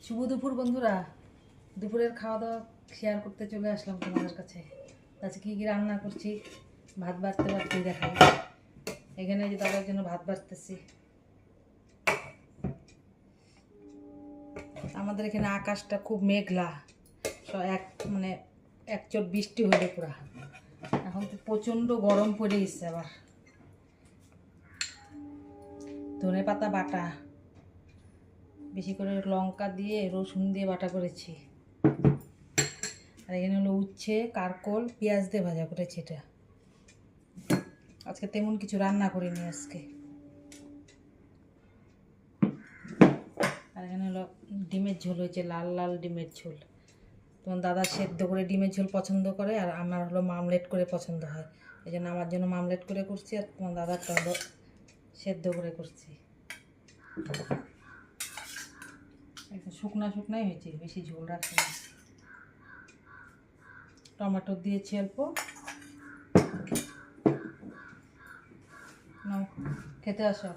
শুভ দুপুর বন্ধুরা, দুপুরের খাওয়া দাওয়া শেয়ার করতে চলে আসলাম তোমাদের কাছে। আজকে কী কী রান্না করছি ভাত বাড়তে বাড়তেই দেখাই। এখানে যে দাদার জন্য ভাত বাড়তেছি। আমাদের এখানে আকাশটা খুব মেঘলা, মানে এক চোট বৃষ্টি হলে পুরা। এখন তো প্রচণ্ড গরম পড়ে গেছে। আবার ধনে পাতা বাটা, বেশি করে লঙ্কা দিয়ে রসুন দিয়ে বাটা করেছি। আর এখানে হলো উচ্ছে, কারকোল, পেঁয়াজ দিয়ে ভাজা করেছি। এটা আজকে তেমন কিছু রান্না করিনি আজকে। আর এখানে হলো ডিমের ঝোল হয়েছে, লাল লাল ডিমের ঝোল। তোমার দাদা সেদ্ধ করে ডিমের ঝোল পছন্দ করে, আর আমার হলো মামলেট করে পছন্দ হয়। এই জন্য আমার জন্য মামলেট করে করছি, আর তোমার দাদারটা হলো সেদ্ধ করে করছি। শুকনা শুকনাই হয়েছে, বেশি ঝোল রাখছি না। টমেটো দিয়েছি অল্প। নাও খেতে আসো।